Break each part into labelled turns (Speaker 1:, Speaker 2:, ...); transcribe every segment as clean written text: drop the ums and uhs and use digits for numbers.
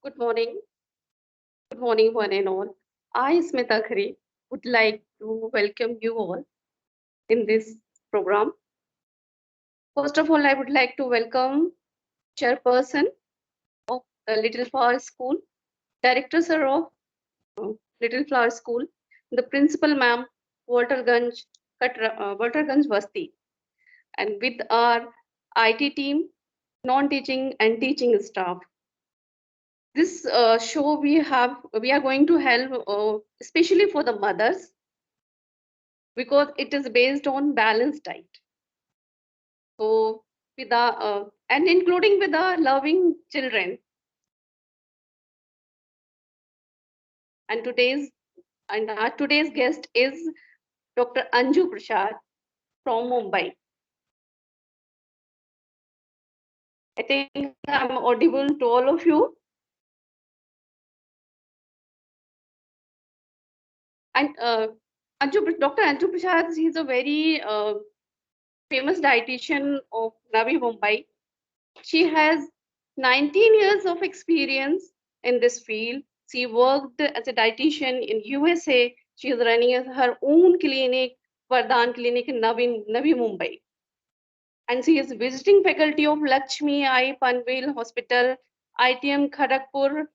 Speaker 1: Good morning. Good morning, one and all. I, Smita Khare, would like to welcome you all in this program. First of all, I would like to welcome Chairperson of Little Flower School, Director Sir of Little Flower School, the Principal Ma'am, Walterganj, Walterganj Vasti, and with our IT team, non-teaching and teaching staff. This show we are going to help especially for the mothers because it is based on balanced diet. So with and including with the loving children. And our today's guest is Dr. Anju Prasad from Mumbai. I think I'm audible to all of you. And Dr. Anju Prasad, he's a very famous dietitian of Navi Mumbai. She has 19 years of experience in this field. She worked as a dietitian in USA. She is running her own clinic, Vardhan Clinic in Navi Mumbai. And she is visiting faculty of Lakshmi I Panvel Hospital, ITM Kharagpur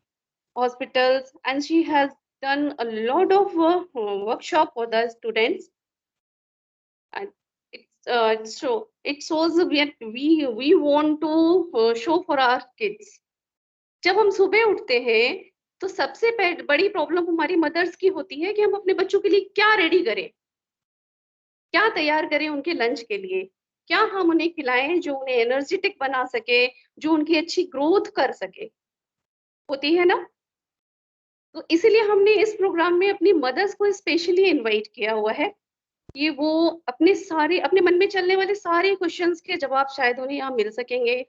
Speaker 1: hospitals, and she has done a lot of workshop for the students. And it shows we want to show for our kids. जब हम सुबह उठते हैं तो सबसे बड़ी problem हमारी mother's की होती है कि हम अपने बच्चों के लिए क्या रेडी करें, क्या तैयार करें उनके लंच के लिए, क्या हम उन्हें खिलाएं जो उन्हें एनर्जेटिक बना सके, जो उनकी अच्छी ग्रोथ कर सके, होती है ना। तो इसीलिए हमने इस प्रोग्राम में अपनी मदर्स को स्पेशली इनवाइट किया हुआ है। ये वो अपने मन में चलने वाले सारे क्वेश्चंस के जवाब शायद उन्हें यहाँ मिल सकेंगे।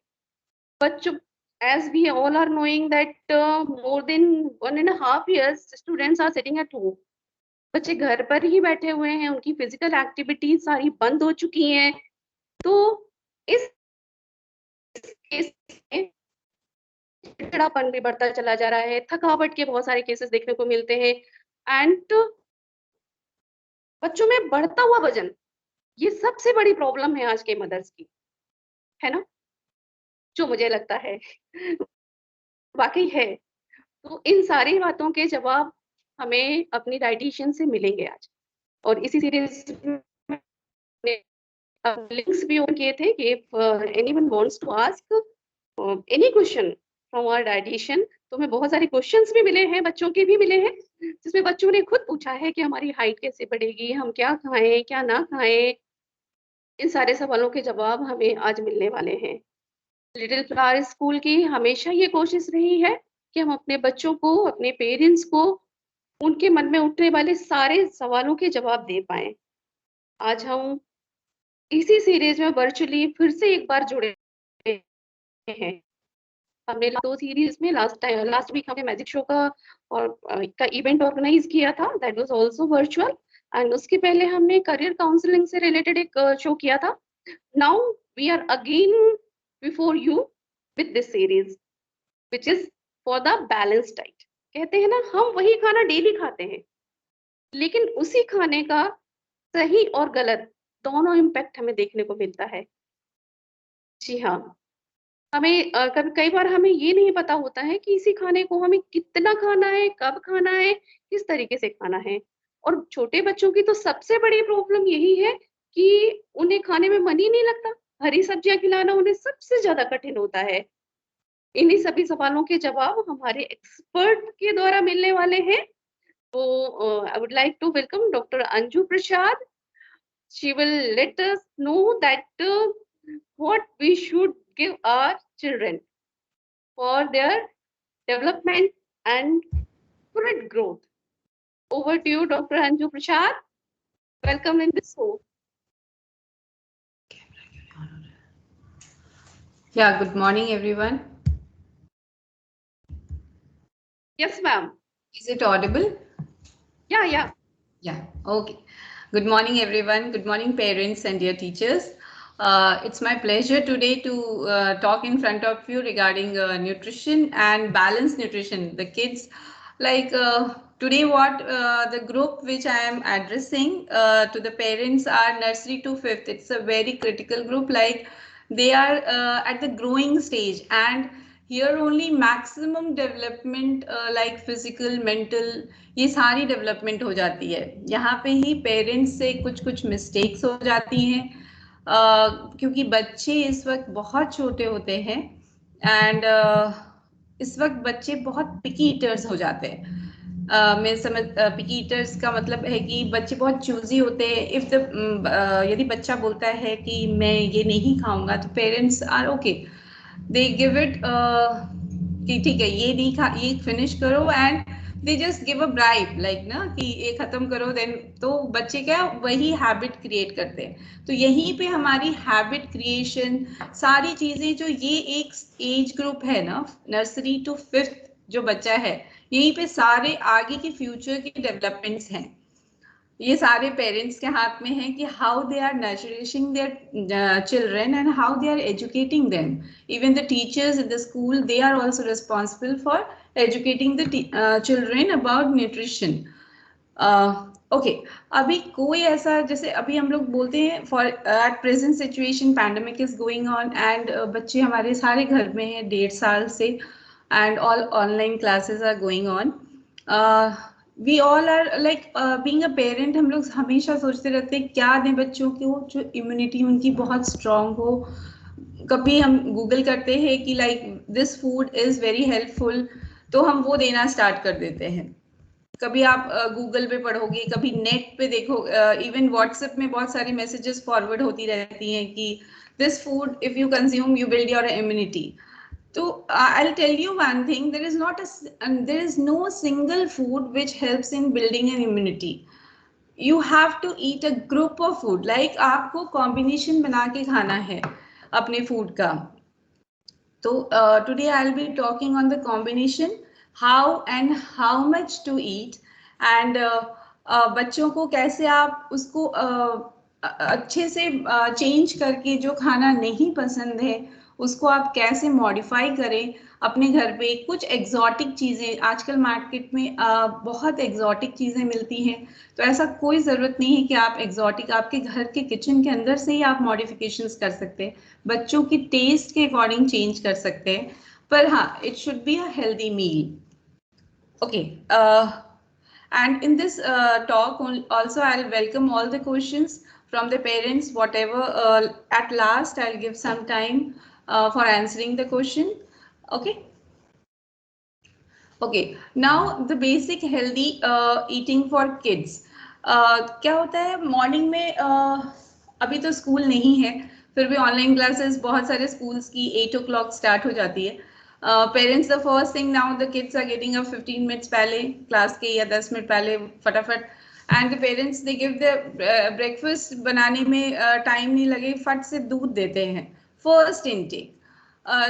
Speaker 1: बच्चों, as we all are knowing that more than 1.5 years students are sitting at home. बच्चे घर पर ही बैठे हुए हैं, उनकी फिजिकल एक्टिविटीज सारी बंद हो चुकी हैं। तो इस केस में चिड़चिड़ापन भी बढ़ता चला जा रहा है, थकावट के बहुत सारे केसेस देखने को मिलते हैं एंड बच्चों में बढ़ता हुआ वजन, ये सबसे बड़ी प्रॉब्लम है आज के मदर्स की, है ना, जो मुझे लगता है वाकई है। तो इन सारी बातों के जवाब हमें अपनी डाइटिशियन से मिलेंगे आज। और इसी सीरीज में लिंक्स भी ऑन किए थे कि anyone wants to ask any question from our dietitian. तो हमें बहुत सारे क्वेश्चंस भी मिले हैं, बच्चों के भी मिले हैं, जिसमें बच्चों ने खुद पूछा है कि हमारी हाइट कैसे बढ़ेगी, हम क्या खाएं क्या ना खाएं। इन सारे सवालों के जवाब हमें आज मिलने वाले हैं। लिटिल फ्लावर स्कूल की हमेशा ये कोशिश रही है कि हम अपने बच्चों को, अपने पेरेंट्स को उनके मन में उठने वाले सारे सवालों के जवाब दे पाएँ। आज हम इसी सीरीज़ में वर्चुअली फिर से एक बार जुड़े हैं। हमने 2 सीरीज़ में लास्ट वीक हमने मैजिक शो का का इवेंट ऑर्गेनाइज़ किया था, that was also virtual, and उसके पहले हमने करियर काउंसलिंग से रिलेटेड एक शो किया था। Now we are again before you with this series which is for the balanced diet. कहते हैं ना, हम वही खाना डेली खाते हैं, लेकिन उसी खाने का सही और गलत दोनों इम्पैक्ट हमें देखने को मिलता है। जी हाँ। हमें कई बार हमें ये नहीं पता होता है कि इसी खाने को हमें कितना खाना है, कब खाना है, किस तरीके से खाना है। और छोटे बच्चों की तो सबसे बड़ी प्रॉब्लम यही है कि उन्हें खाने में मन ही नहीं लगता। हरी सब्जियाँ खिलाना उन्हें सबसे ज़्यादा कठिन होता है। इन्हीं सभी सवालों के जवाब हमारे एक्सपर्ट के द्वारा मिलने वाले हैं। तो I would like to welcome doctor Anju Prasad. She will let us know that what we should give our children for their development and good growth. Over to you, Dr. Anju Prasad. Welcome in this show.
Speaker 2: Yeah, good morning, everyone.
Speaker 1: Yes, ma'am.
Speaker 2: Is it audible?
Speaker 1: Yeah.
Speaker 2: Yeah, okay. Good morning, everyone. Good morning, parents and dear teachers. It's my pleasure today to talk in front of you regarding nutrition and balanced nutrition. The kids, like today, what the group which I am addressing to the parents are nursery to fifth. It's a very critical group, like they are at the growing stage, and here only maximum development like physical, mental, ये सारी development हो जाती है। यहाँ पे ही parents से कुछ mistakes हो जाती हैं क्योंकि बच्चे इस वक्त बहुत छोटे होते हैं एंड इस वक्त बच्चे बहुत पिकी ईटर्स हो जाते हैं। मैं समझ पिकी ईटर्स का मतलब है कि बच्चे बहुत चूजी होते हैं। इफ द यदि बच्चा बोलता है कि मैं ये नहीं खाऊंगा तो parents are okay, they give it कि ठीक है ये नहीं खा, ये फिनिश करो and they just give a bribe like ना कि ये खत्म करो देन। तो बच्चे क्या वही हैबिट क्रिएट करते हैं। तो यहीं पे हमारी हैबिट क्रिएशन सारी चीजें जो ये एक एज ग्रुप है ना नर्सरी टू फिफ्थ जो बच्चा है, यहीं पे सारे आगे के फ्यूचर के डेवलपमेंट्स हैं। ये सारे पेरेंट्स के हाथ में है कि how they are nurturing their children and how they are educating them. Even the teachers in the school they are also responsible for educating the children about nutrition. Okay, अभी कोई ऐसा जैसे अभी हम लोग बोलते हैं for at present situation pandemic is going on and बच्चे हमारे सारे घर में हैं 1.5 साल से and all online classes are going on. We all are like being a parent, हम लोग हमेशा सोचते रहते हैं क्या दें बच्चों को जो इम्यूनिटी उनकी बहुत स्ट्रांग हो। कभी हम गूगल करते हैं कि like this food is very helpful, तो हम वो देना स्टार्ट कर देते हैं। कभी आप गूगल पे पढ़ोगे, कभी नेट पे देखो, इवन व्हाट्सएप में बहुत सारी मैसेजेस फॉरवर्ड होती रहती हैं कि this food if you consume you build your immunity. So I'll tell you one thing, there is no single food which helps in building an immunity. You have to eat a group of food, like आपको combination बना के खाना है अपने food का। तो today I'll be talking on the combination, how and how much to eat, and बच्चों को कैसे आप उसको अच्छे से चेंज करके जो खाना नहीं पसंद है उसको आप कैसे मॉडिफाई करें अपने घर पे। कुछ एग्जॉटिक चीज़ें आजकल मार्केट में बहुत एग्जॉटिक चीज़ें मिलती हैं, तो ऐसा कोई ज़रूरत नहीं है कि आप एग्जॉटिक, आपके घर के किचन के अंदर से ही आप मॉडिफिकेशंस कर सकते हैं, बच्चों की टेस्ट के अकॉर्डिंग चेंज कर सकते हैं, पर हाँ it should be a healthy meal. Okay, and in this talk also I'll welcome all the questions from the parents, whatever at last I'll give some time for answering the question. Okay, now the basic healthy eating for kids. क्या होता है morning में, अभी तो school नहीं है फिर भी ऑनलाइन क्लासेस बहुत सारे स्कूल्स की 8 o'clock स्टार्ट हो जाती है। Parents the first thing now the kids are getting up 15 minutes पहले क्लास के या 10 मिनट पहले फटाफट, and the parents they give the breakfast बनाने में टाइम नहीं लगे, फट से दूध देते हैं फर्स्ट इनटेक।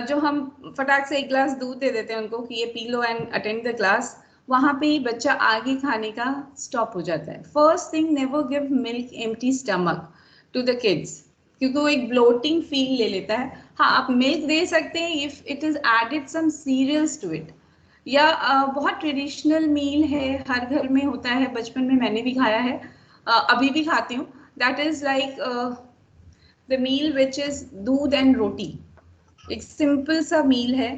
Speaker 2: जो हम फटाक से एक ग्लास दूध दे देते हैं उनको कि ये P low and attend the class, वहां पे ही बच्चा आगे खाने का स्टॉप हो जाता है। First thing, never give milk empty stomach to the kids, क्योंकि वो एक ब्लोटिंग फील ले लेता है। हाँ, आप मिल्क दे सकते हैं if it is added some cereals to it, या बहुत ट्रेडिशनल मील है, हर घर में होता है, बचपन में मैंने भी खाया है, अभी भी खाती हूँ, that is like the meal which is doodh and roti. एक सिंपल सा मील है,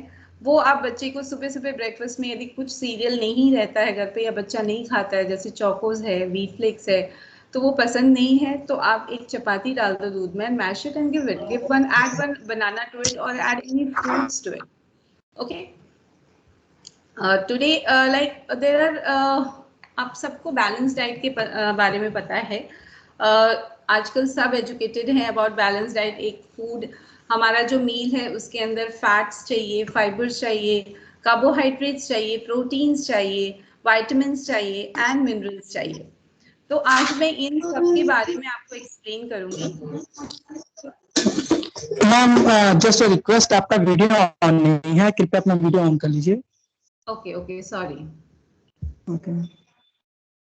Speaker 2: वो आप बच्चे को सुबह सुबह ब्रेकफास्ट में, यदि कुछ सीरियल नहीं रहता है घर पे या बच्चा नहीं खाता है, जैसे चोकोज है, व्हीट फ्लेक्स है, तो वो पसंद नहीं है, तो आप एक चपाती डाल दो दूध में, mash it and give it, give one, add one banana to it और add any fruits to it. Okay, today like there are, आप सबको बैलेंस डाइट के बारे में पता है, आजकल सब एजुकेटेड हैं अबाउट बैलेंस डाइट। एक फूड, हमारा जो मील है उसके अंदर फैट्स चाहिए, फाइबर्स चाहिए, कार्बोहाइड्रेट्स चाहिए, प्रोटीन्स चाहिए, विटामिन्स चाहिए एंड मिनरल्स चाहिए। तो आज मैं इन सब के बारे में आपको एक्सप्लेन करूंगी।
Speaker 3: मैम जस्ट रिक्वेस्ट, आपका वीडियो ऑन नहीं है, कृपया अपना वीडियो ऑन कर लीजिए।
Speaker 2: Okay okay, sorry.
Speaker 3: Okay,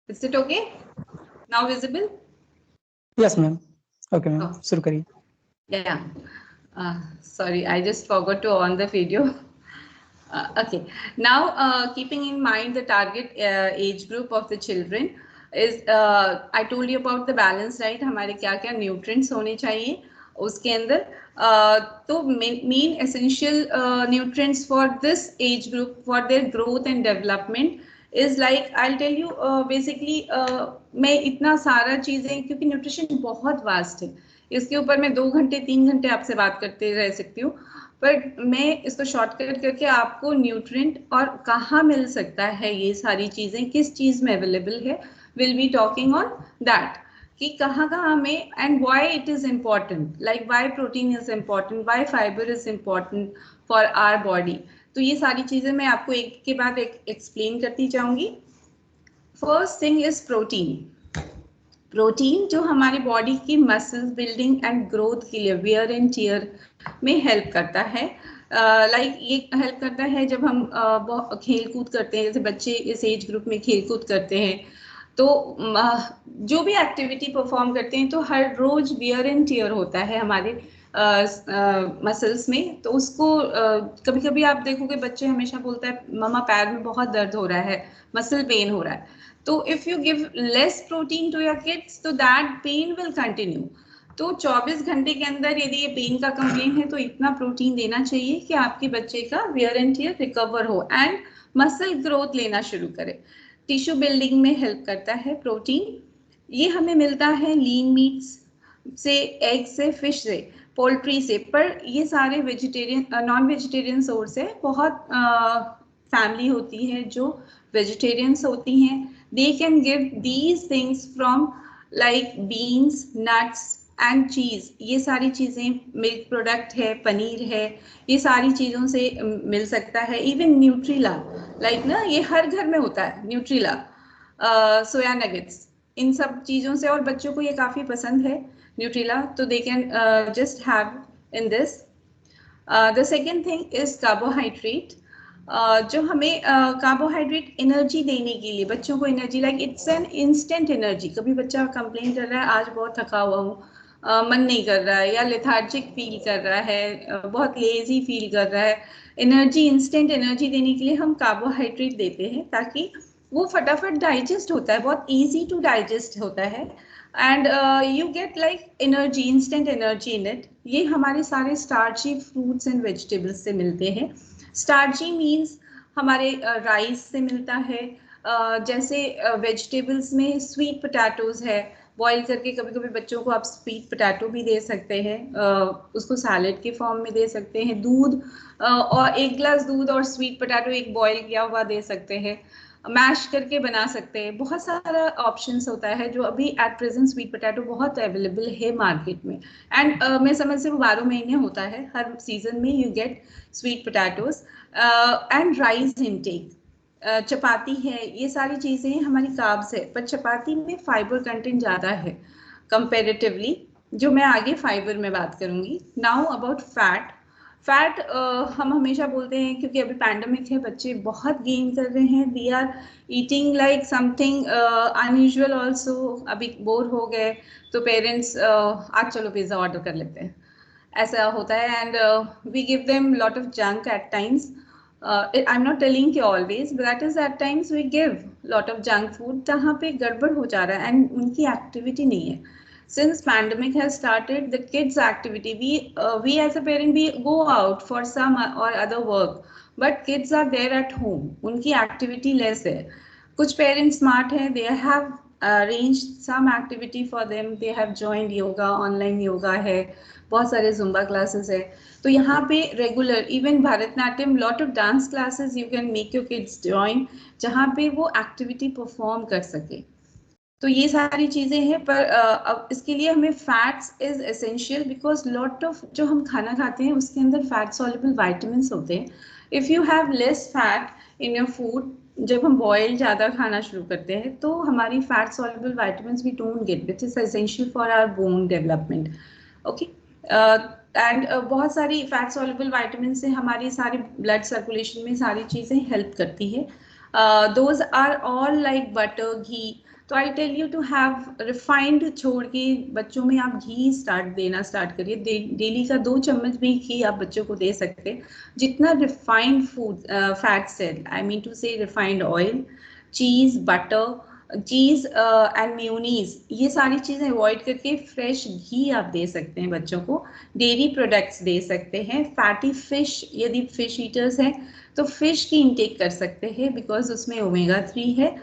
Speaker 2: is it okay now visible?
Speaker 3: Yes ma'am. Okay ma'am, शुरू करिए।
Speaker 2: Yeah, sorry, I just forgot to on the video. Okay, now keeping in mind the target age group of the children is, I told you about the balanced diet, हमारे क्या क्या nutrients होने चाहिए उसके अंदर। तो main essential nutrients for this age group for their growth and development is like, I'll tell you basically, मैं इतना सारा चीजें, क्योंकि न्यूट्रिशन बहुत वास्ट है, इसके ऊपर मैं 2 घंटे 3 घंटे आपसे बात करते रह सकती हूँ, पर मैं इसको शॉर्टकट करके आपको न्यूट्रिएंट और कहाँ मिल सकता है, ये सारी चीजें किस चीज में अवेलेबल है, will be talking on that, कि कहाँ कहाँ में, and why it is important, like why protein is important, why fibre is important for our body. तो ये सारी चीजें मैं आपको एक के बाद एक एक्सप्लेन करती जाऊंगी। First thing is protein. Protein जो हमारी बॉडी की मसल्स बिल्डिंग एंड ग्रोथ के लिए, वियर एंड टियर में हेल्प करता है। लाइक ये हेल्प करता है जब हम खेल कूद करते हैं, जैसे बच्चे इस एज ग्रुप में खेल कूद करते हैं, तो जो भी एक्टिविटी परफॉर्म करते हैं, तो हर रोज वियर एंड टियर होता है हमारे मसल्स में। तो उसको कभी कभी आप देखोगे बच्चे हमेशा बोलता है मम्मा पैर में बहुत दर्द हो रहा है, मसल पेन हो रहा है। तो if you give less protein to your kids, तो दैट पेन विल कंटिन्यू। तो 24 घंटे के अंदर यदि ये पेन का कंप्लेन है, तो इतना प्रोटीन देना चाहिए कि आपके बच्चे का वियर एंड टियर रिकवर हो एंड मसल ग्रोथ लेना शुरू करे। टिश्यू बिल्डिंग में हेल्प करता है प्रोटीन। ये हमें मिलता है लीन मीट्स से, एग से, फिश से, पोल्ट्री से, पर ये सारे वेजिटेरियन नॉन वेजिटेरियन सोर्स है। बहुत फैमिली होती है जो वेजिटेरियंस होती हैं, they can give these things from like beans, nuts and cheese। ये सारी चीजें, मिल्क प्रोडक्ट है, पनीर है, ये सारी चीजों से मिल सकता है। इवन न्यूट्रीला, लाइक ना, ये हर घर में होता है न्यूट्रीला, सोया नगेट्स, इन सब चीजों से, और बच्चों को ये काफी पसंद है न्यूट्रीला, तो they can just have in this. The second thing is carbohydrate. जो हमें कार्बोहाइड्रेट एनर्जी देने के लिए, बच्चों को energy, like it's an instant energy. कभी बच्चा कंप्लेन कर रहा है आज बहुत थका हुआ हूँ, मन नहीं कर रहा है, या लेथार्जिक फील कर रहा है, बहुत लेजी फील कर रहा है, एनर्जी, इंस्टेंट एनर्जी देने के लिए हम कार्बोहाइड्रेट देते हैं, ताकि वो फटाफट डाइजेस्ट होता है, बहुत ईजी टू डाइजेस्ट होता है, and you get like energy, instant energy in it. ये हमारे सारे स्टार्ची फ्रूट्स एंड वेजिटेबल्स से मिलते हैं। स्टार्ची मीन्स हमारे राइस से मिलता है, जैसे वेजिटेबल्स में स्वीट पोटैटोज है, बॉईल करके कभी कभी बच्चों को आप स्वीट पोटैटो भी दे सकते हैं, उसको सैलेड के फॉर्म में दे सकते हैं। दूध, और 1 गिलास दूध और स्वीट पोटैटो एक बॉईल किया हुआ दे सकते हैं। मैश करके बना सकते हैं, बहुत सारा ऑप्शंस होता है जो अभी एट प्रेजेंट स्वीट पोटैटो बहुत अवेलेबल है मार्केट में। एंड मैं समझ से वो 12 महीने होता है, हर सीजन में you get sweet potatoes. And rice intake, chapati है, ये सारी चीज़ें हमारी कार्ब्स है, पर चपाती में फाइबर कंटेंट ज़्यादा है कंपेरेटिवली, जो मैं आगे फाइबर में बात करूँगी। Now about fat. फैट हम हमेशा बोलते हैं क्योंकि अभी पैंडेमिक है, बच्चे बहुत गेन कर रहे हैं, we are eating like something unusual also. अभी बोर हो गए तो पेरेंट्स आज चलो पिज़्ज़ा ऑर्डर कर लेते हैं, ऐसा होता है। And we give them lot of junk at times. I am not telling कि always, but that is at times we give lot of junk food, जहाँ पे गड़बड़ हो जा रहा है एंड उनकी एक्टिविटी नहीं है। Since pandemic has started, the kids activity, we as a parent, we go out for some or other work, but kids are there at home, उनकी activity less है। कुछ parents smart हैं, they have arranged some activity for them, they have joined yoga, online yoga है, बहुत सारे zumba classes है। तो यहाँ पे regular even Bharatanatyam, lot of dance classes you can make your kids join, जहाँ पे वो activity perform कर सके। तो ये सारी चीज़ें हैं, पर अब इसके लिए हमें fats is essential, because lot of जो हम खाना खाते हैं उसके अंदर फैट सॉल्युबल वाइटामिन होते हैं। If you have less fat in your food, जब हम बॉयल ज़्यादा खाना शुरू करते हैं तो हमारी fat soluble vitamin we don't get, which is essential for our bone development. Okay, and बहुत सारी फैट सॉल्युबल वाइटामिन से हमारी सारी ब्लड सर्कुलेशन में सारी चीज़ें हेल्प करती है। Those are all like butter, ghee. तो I tell you to have refined छोड़ के बच्चों में आप घी देना स्टार्ट करिए। डेली का 2 चम्मच भी घी आप बच्चों को दे सकते हैं। जितना रिफाइंड फूड फैट्स है, आई मीन टू से refined oil, cheese, butter, cheese and mayonnaise, ये सारी चीज़ें अवॉइड करके फ्रेश घी आप दे सकते हैं बच्चों को। डेयरी प्रोडक्ट्स दे सकते हैं। फैटी फिश, यदि फिश ईटर्स हैं तो फिश की इंटेक कर सकते हैं, बिकॉज उसमें ओमेगा 3 है।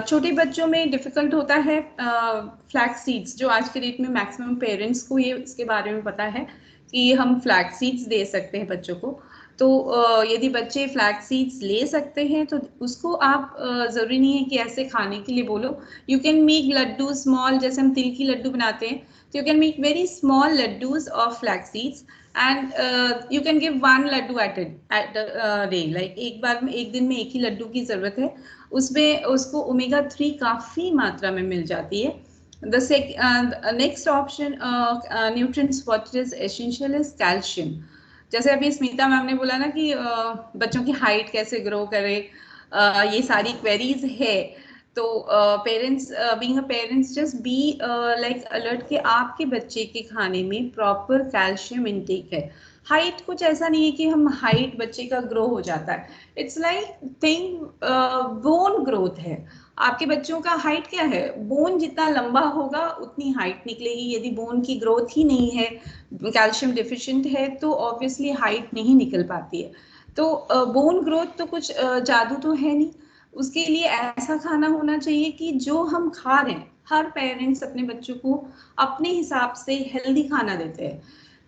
Speaker 2: छोटे बच्चों में डिफ़िकल्ट होता है फ्लैक्स सीड्स, जो आज के डेट में मैक्सिमम पेरेंट्स को ये इसके बारे में पता है कि हम फ्लैक्स सीड्स दे सकते हैं बच्चों को। तो यदि बच्चे फ्लैक्स सीड्स ले सकते हैं तो उसको आप ज़रूरी नहीं है कि ऐसे खाने के लिए बोलो। You can make laddu small, जैसे हम तिल की लड्डू बनाते हैं, तो you can make very small laddus of flax seeds and you can give 1 laddu at day, like एक बार में, एक दिन में एक ही लड्डू की ज़रूरत है, उसमें उसको ओमेगा 3 काफ़ी मात्रा में मिल जाती है। The next option nutrients what is essential is calcium। जैसे अभी स्मिता मैम ने बोला ना कि बच्चों की हाइट कैसे ग्रो करे, ये सारी क्वेरीज है। तो parents, being a parents, just be like alert कि आपके बच्चे के खाने में प्रॉपर कैल्शियम इंटेक है। हाइट कुछ ऐसा नहीं है कि हम हाइट बच्चे का ग्रो हो जाता है, it's like thing bone growth है। आपके बच्चों का हाइट क्या है, बोन जितना लंबा होगा उतनी हाइट निकलेगी। यदि बोन की ग्रोथ ही नहीं है, कैल्शियम डिफिशिएंट है, तो ऑब्वियसली हाइट नहीं निकल पाती है। तो बोन ग्रोथ तो कुछ जादू तो है नहीं, उसके लिए ऐसा खाना होना चाहिए कि जो हम खा रहे हैं, हर पेरेंट्स अपने बच्चों को अपने हिसाब से हेल्दी खाना देते हैं।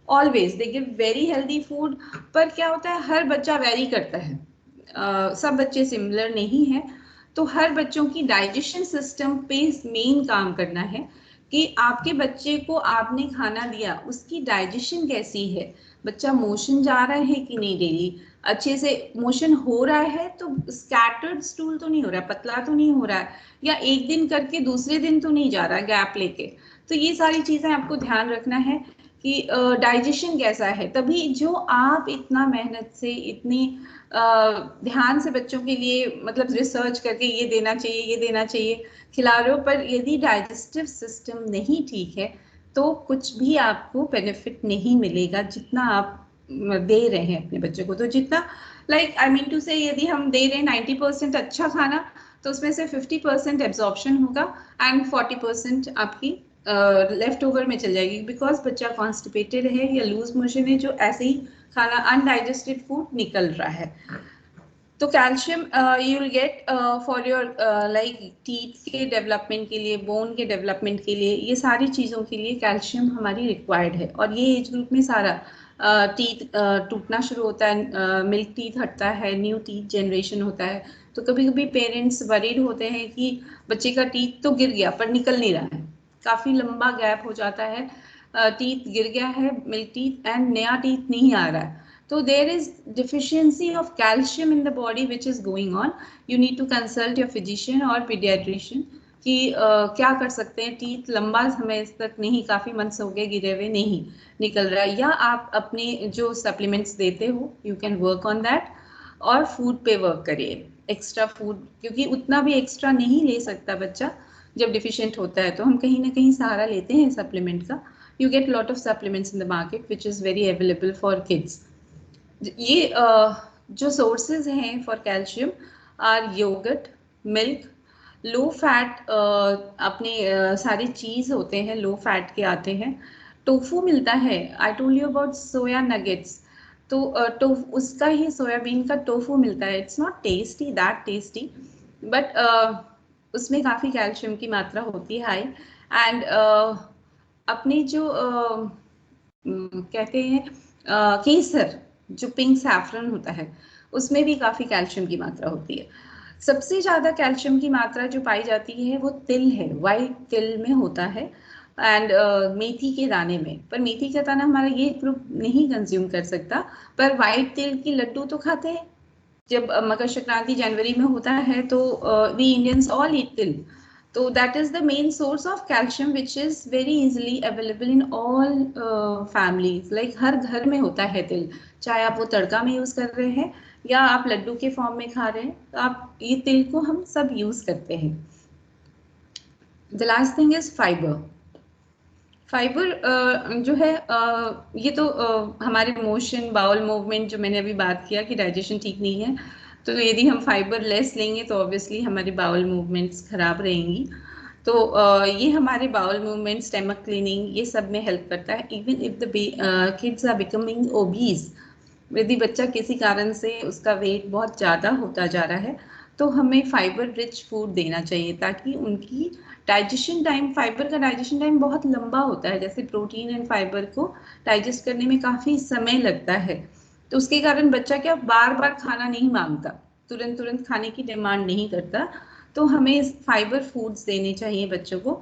Speaker 2: Always they give very healthy food, पर क्या होता है, हर बच्चा वेरी करता है, सब बच्चे सिमिलर नहीं है। तो हर बच्चों की डाइजेशन सिस्टम पे मेन काम करना है कि आपके बच्चे को आपने खाना दिया, उसकी डाइजेशन कैसी है, बच्चा मोशन जा रहा है कि नहीं, डेली अच्छे से मोशन हो रहा है, तो स्कैटर्ड स्टूल तो नहीं हो रहा है, पतला तो नहीं हो रहा है, या एक दिन करके दूसरे दिन तो नहीं जा रहा है गैप लेके। तो ये सारी चीज़ें आपको ध्यान रखना है कि डाइजेशन कैसा है। तभी जो आप इतना मेहनत से, इतनी ध्यान से बच्चों के लिए, मतलब रिसर्च करके ये देना चाहिए, ये देना चाहिए, खिला रहे हो, पर यदि डाइजेस्टिव सिस्टम नहीं ठीक है तो कुछ भी आपको बेनिफिट नहीं मिलेगा जितना आप दे रहे हैं अपने बच्चों को। तो जितना लाइक आई मीन टू से, यदि हम दे रहे हैं 90% अच्छा खाना, तो उसमें से 50% एब्जॉर्प्शन होगा एंड 40% आपकी लेफ्ट ओवर में चल जाएगी, बिकॉज बच्चा कॉन्स्टिपेटेड है या लूज मोशन है, जो ऐसे ही खाना अनडाइजेस्टेड फूड निकल रहा है। तो calcium you will get for your like teeth के डेवलपमेंट के लिए, बोन के डेवलपमेंट के लिए, ये सारी चीज़ों के लिए कैल्शियम हमारी रिक्वायर्ड है। और ये एज ग्रुप में सारा टीथ टूटना शुरू होता है, मिल्क टीथ हटता है, न्यू टीथ जनरेशन होता है। तो कभी कभी पेरेंट्स वरीड होते हैं कि बच्चे का टीथ तो गिर गया पर निकल नहीं रहा है, काफी लंबा गैप हो जाता है, टीथ गिर गया है मिल्क टीथ एंड नया टीथ नहीं आ रहा है, तो there is deficiency of calcium in the body which is going on. You need to consult your physician और पीडियाट्रिशियन कि क्या कर सकते हैं. टीथ लंबा समय तक नहीं, काफी मंथ्स हो गए गिरे हुए, नहीं निकल रहा है, या आप अपने जो सप्लीमेंट्स देते हो you can work on that, और फूड पे वर्क करिए, एक्स्ट्रा फूड, क्योंकि उतना भी एक्स्ट्रा नहीं ले सकता बच्चा जब डिफिशिएंट होता है, तो हम कहीं ना कहीं सहारा लेते हैं सप्लीमेंट का. You get lot of supplements in the market which is very available for kids. ये जो सोर्सेज हैं for calcium are yoghurt, milk, low fat, अपने सारे चीज़ होते हैं लो फैट के आते हैं, टोफू मिलता है, आई told you about soya nuggets, तो उसका ही सोयाबीन का टोफू मिलता है. It's not tasty that tasty, but उसमें काफ़ी कैल्शियम की मात्रा होती है हाई. एंड अपने जो कहते हैं केसर, जो पिंक सैफरन होता है, उसमें भी काफ़ी कैल्शियम की मात्रा होती है. सबसे ज़्यादा कैल्शियम की मात्रा जो पाई जाती है वो तिल है, वाइट तिल में होता है, एंड मेथी के दाने में. पर मेथी का दाना हमारा ये ग्रुप नहीं कंज्यूम कर सकता, पर वाइट तिल की लड्डू तो खाते हैं. जब मकर संक्रांति जनवरी में होता है तो we Indians all eat til, तो that is the main source of calcium which is very easily available in all families. Like हर घर में होता है तिल, चाहे आप वो तड़का में यूज कर रहे हैं या आप लड्डू के फॉर्म में खा रहे हैं, तो आप ये तिल को हम सब यूज करते हैं. The last thing is fibre. Fibre जो है ये तो हमारे मोशन बाउल मूवमेंट जो मैंने अभी बात किया कि डाइजेशन ठीक नहीं है, तो यदि हम फाइबर लेस लेंगे तो ऑब्वियसली हमारी बाउल मूवमेंट्स खराब रहेंगी. तो ये हमारे बाउल मूवमेंट, स्टमक क्लीनिंग, ये सब में हेल्प करता है. Even if the kids are becoming obese, यदि बच्चा किसी कारण से उसका वेट बहुत ज़्यादा होता जा रहा है, तो हमें फाइबर रिच फूड देना चाहिए ताकि उनकी डाइजेशन टाइम, फाइबर का डाइजेशन टाइम बहुत लंबा होता है. जैसे प्रोटीन एंड फाइबर को डाइजेस्ट करने में काफ़ी समय लगता है, तो उसके कारण बच्चा क्या बार बार खाना नहीं मांगता, तुरंत तुरंत खाने की डिमांड नहीं करता. तो हमें फाइबर फूड्स देने चाहिए बच्चों को.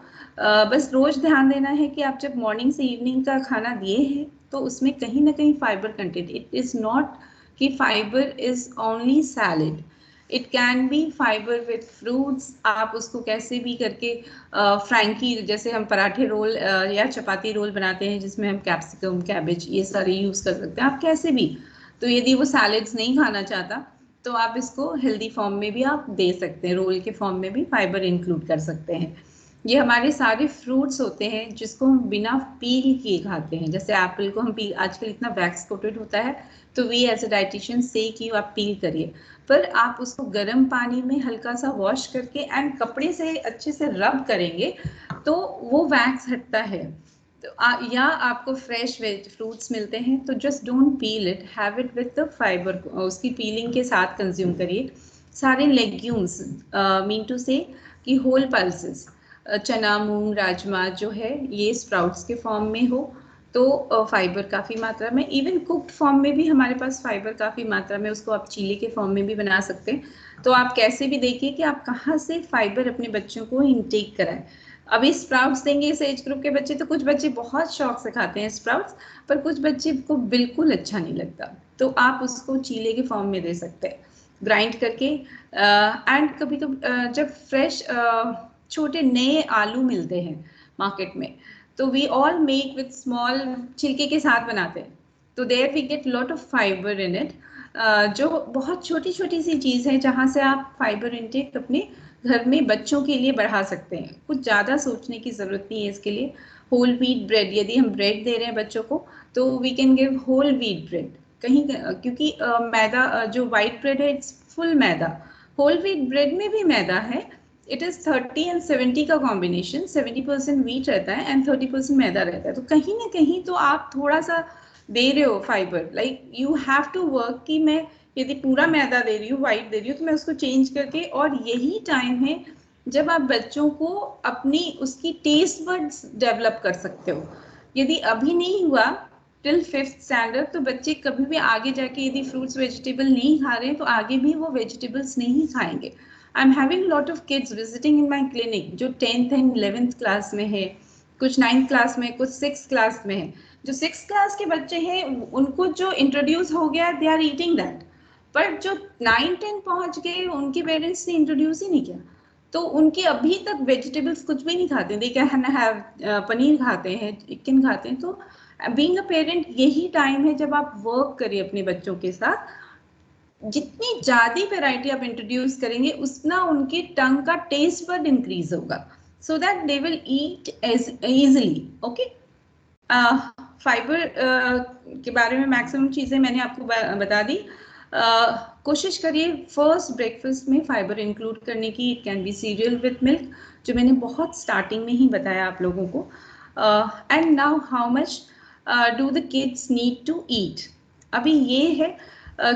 Speaker 2: बस रोज ध्यान देना है कि आप जब मॉर्निंग से इवनिंग का खाना दिए हैं तो उसमें कहीं ना कहीं fibre content, it is not कि fibre is only salad, it can be fibre with fruits. आप उसको कैसे भी करके फ्रैंकी, जैसे हम पराठे रोल या चपाती रोल बनाते हैं जिसमें हम कैप्सिकम, कैबेज ये सारे यूज़ कर सकते हैं आप कैसे भी. तो यदि वो सैलेड्स नहीं खाना चाहता तो आप इसको हेल्दी फॉर्म में भी आप दे सकते हैं, रोल के फॉर्म में भी फाइबर इंक्लूड कर सकते हैं. ये हमारे सारे फ्रूट्स होते हैं जिसको हम बिना पील किए खाते हैं. जैसे एप्पल को हम पील, आजकल इतना वैक्स कोटेड होता है, तो वी एज अ डाइटिशियन से कि आप पील करिए, पर आप उसको गर्म पानी में हल्का सा वॉश करके एंड कपड़े से अच्छे से रब करेंगे तो वो वैक्स हटता है. तो या आपको फ्रेश वेज फ्रूट्स मिलते हैं तो just don't peel it, have it with the fibre, उसकी पीलिंग के साथ कंज्यूम करिए. सारे लेग्यूम्स, मीन टू से कि होल पल्सेस, चना, मूंग, राजमा जो है ये स्प्राउट्स के फॉर्म में हो तो फाइबर काफ़ी मात्रा में, इवन कुक्ड फॉर्म में भी हमारे पास फाइबर काफ़ी मात्रा में, उसको आप चीले के फॉर्म में भी बना सकते हैं. तो आप कैसे भी देखिए कि आप कहाँ से फाइबर अपने बच्चों को इनटेक कराएं. अभी स्प्राउट्स देंगे इस एज ग्रुप के बच्चे, तो कुछ बच्चे बहुत शौक से खाते हैं स्प्राउट्स, पर कुछ बच्चे को बिल्कुल अच्छा नहीं लगता, तो आप उसको चीले के फॉर्म में दे सकते हैं ग्राइंड करके. एंड कभी कभी जब फ्रेश छोटे नए आलू मिलते हैं मार्केट में, तो we all make with small, छिलके के साथ बनाते हैं, तो there we get lot of fibre in it. जो बहुत छोटी छोटी सी चीज़ है जहाँ से आप फाइबर इनटेक अपने घर में बच्चों के लिए बढ़ा सकते हैं. कुछ ज़्यादा सोचने की ज़रूरत नहीं है इसके लिए. होल व्हीट ब्रेड, यदि हम ब्रेड दे रहे हैं बच्चों को तो we can give whole wheat bread. कहीं क्योंकि मैदा, जो वाइट ब्रेड है it's full maida, whole wheat bread में भी मैदा है. इट इज़ 30 एंड 70 का कॉम्बिनेशन, 70% व्हीट रहता है एंड 30% मैदा रहता है. तो कहीं ना कहीं तो आप थोड़ा सा दे रहे हो fibre. Like you have to work कि मैं यदि पूरा मैदा दे रही हूँ, वाइट दे रही हूँ, तो मैं उसको चेंज करके, और यही टाइम है जब आप बच्चों को अपनी उसकी टेस्ट बड्स डेवलप कर सकते हो. यदि अभी नहीं हुआ टिल 5th स्टैंडर्ड, तो बच्चे कभी भी आगे जाके यदि फ्रूट्स वेजिटेबल नहीं खा रहे हैं तो आगे भी वो वेजिटेबल्स नहीं खाएंगे। I am having lot of kids visiting in my clinic जो 10th एंड 11th क्लास में है, कुछ 9th क्लास में, कुछ 6th क्लास में है। जो 6th क्लास के बच्चे हैं उनको जो इंट्रोड्यूस हो गया दे आर ईटिंग दैट, पर जो 9-10 पहुंच गए उनके पेरेंट्स ने इंट्रोड्यूस ही नहीं किया, तो उनके अभी तक वेजिटेबल्स कुछ भी नहीं खाते, दे कैन हैव पनीर खाते हैं, चिकन खाते हैं। तो बीइंग अ पेरेंट यही टाइम है जब आप वर्क करिए अपने बच्चों के साथ, जितनी ज्यादा वैरायटी आप इंट्रोड्यूस करेंगे उतना उनके टंग का टेस्ट बड इंक्रीज होगा, so that they will eat as easily. Okay, fibre के बारे में मैक्सिमम चीजें मैंने आपको बता दी। कोशिश करिए फर्स्ट ब्रेकफास्ट में फाइबर इंक्लूड करने की। It can B serial with milk, जो मैंने बहुत स्टार्टिंग में ही बताया आप लोगों को। And now how much do the kids need to eat. अभी ये है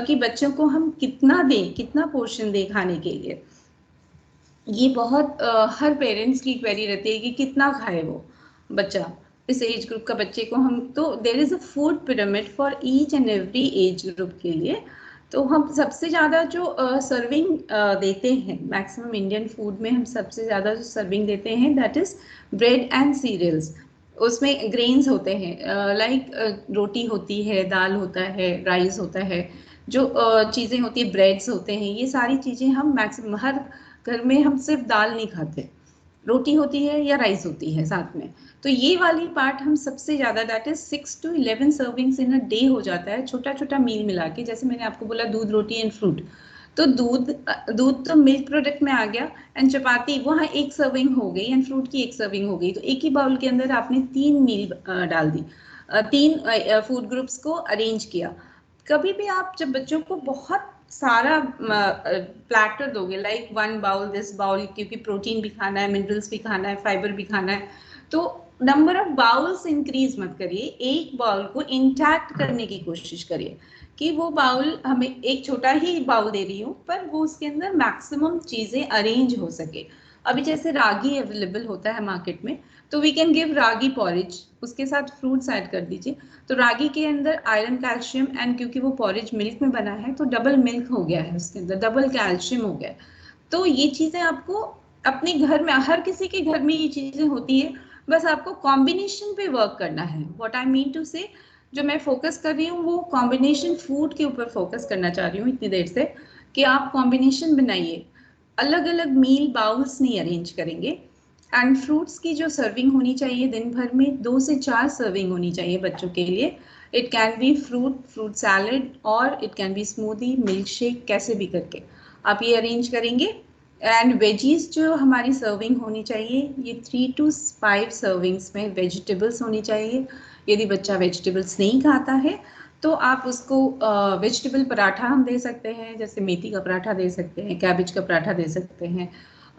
Speaker 2: कि बच्चों को हम कितना दें, कितना पोर्शन दें खाने के लिए। ये बहुत हर पेरेंट्स की क्वेरी रहती है कि कितना खाए वो बच्चा, इस एज ग्रुप का बच्चे को हम, तो there is a food pyramid for each and every age group के लिए। तो हम सबसे ज़्यादा जो सर्विंग देते हैं, मैक्सिमम इंडियन फूड में हम सबसे ज़्यादा जो सर्विंग देते हैं that is bread and cereals. उसमें ग्रेन्स होते हैं, लाइक रोटी होती है, दाल होता है, राइस होता है, जो चीज़ें होती है, ब्रेड्स होते हैं, ये सारी चीज़ें हम मैक्सिमम, हर घर में हम सिर्फ दाल नहीं खाते, रोटी होती है या राइस होती है साथ में। तो ये वाली पार्ट हम सबसे ज़्यादा, that is 6 to 11 servings in a day हो जाता है, छोटा छोटा मील मिला के। जैसे मैंने आपको बोला दूध, रोटी एंड फ्रूट, तो दूध तो मिल्क प्रोडक्ट में आ गया, एंड चपाती वहाँ 1 सर्विंग हो गई, एंड फ्रूट की 1 सर्विंग हो गई। तो एक ही बाउल के अंदर आपने 3 मील डाल दी, 3 फूड ग्रुप्स को अरेंज किया। कभी भी आप जब बच्चों को बहुत सारा प्लेटर दोगे, लाइक 1 बाउल, दिस बाउल, क्योंकि प्रोटीन भी खाना है, मिनरल्स भी खाना है, फाइबर भी खाना है, तो नंबर ऑफ बाउल्स इंक्रीज मत करिए, एक बाउल को इंटैक्ट करने की कोशिश करिए कि वो बाउल, हमें एक छोटा ही बाउल दे रही हूँ पर वो उसके अंदर मैक्सिमम चीजें अरेंज हो सके। अभी जैसे रागी अवेलेबल होता है मार्केट में, तो we can give ragi porridge, उसके साथ फ्रूट्स ऐड कर दीजिए, तो रागी के अंदर आयरन, कैल्शियम, एंड क्योंकि वो पॉरिज मिल्क में बना है तो डबल मिल्क हो गया है, उसके अंदर डबल कैल्शियम हो गया। तो ये चीजें आपको अपने घर में, हर किसी के घर में ये चीजें होती है, बस आपको कॉम्बिनेशन पे वर्क करना है। व्हाट आई मीन टू से, जो मैं फोकस कर रही हूँ वो कॉम्बिनेशन फूड के ऊपर फोकस करना चाह रही हूँ इतनी देर से, कि आप कॉम्बिनेशन बनाइए, अलग अलग मील बाउल्स नहीं अरेंज करेंगे। एंड फ्रूट्स की जो सर्विंग होनी चाहिए दिन भर में 2 से 4 सर्विंग होनी चाहिए बच्चों के लिए। It can be fruit salad, और it can be smoothie, milk shake, कैसे भी करके आप ये अरेंज करेंगे। एंड वेजीज जो हमारी सर्विंग होनी चाहिए, ये 3 to 5 सर्विंग्स में वेजिटेबल्स होनी चाहिए। यदि बच्चा वेजिटेबल्स नहीं खाता है तो आप उसको वेजिटेबल पराठा हम दे सकते हैं, जैसे मेथी का पराठा दे सकते हैं, कैबेज का पराठा दे सकते हैं,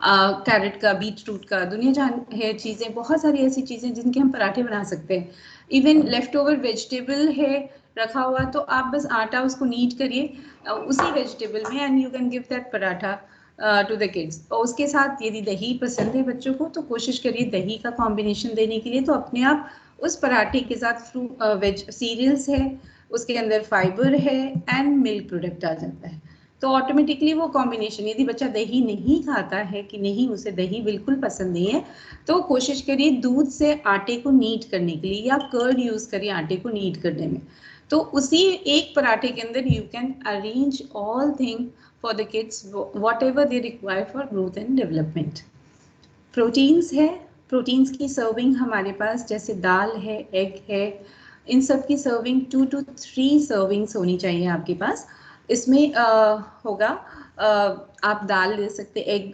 Speaker 2: कैरेट का, बीट रूट का, दुनिया जान है चीज़ें, बहुत सारी ऐसी चीज़ें जिनके हम पराठे बना सकते हैं। इवन लेफ्ट ओवर वेजिटेबल है रखा हुआ, तो आप बस आटा उसको नीट करिए उसी वेजिटेबल में, and you can give that paratha to the kids. और उसके साथ यदि दही पसंद है बच्चों को तो कोशिश करिए दही का कॉम्बिनेशन देने के लिए, तो अपने आप उस पराठे के साथ फ्रूट, वेज सीरियल्स है, उसके अंदर फाइबर है, एंड मिल्क प्रोडक्ट आ जाता है, तो ऑटोमेटिकली वो कॉम्बिनेशन। यदि बच्चा दही नहीं खाता है, कि नहीं उसे दही बिल्कुल पसंद नहीं है, तो कोशिश करिए दूध से आटे को नीट करने के लिए, या कर्ड यूज करिए आटे को नीट करने में। तो उसी एक पराठे के अंदर you can arrange all thing for the kids what ever they require for growth and development. Proteins है, प्रोटीन्स की सर्विंग हमारे पास जैसे दाल है, एग है, इन सब की सर्विंग 2 to 3 सर्विंग्स होनी चाहिए आपके पास। इसमें होगा आप दाल दे सकते, एग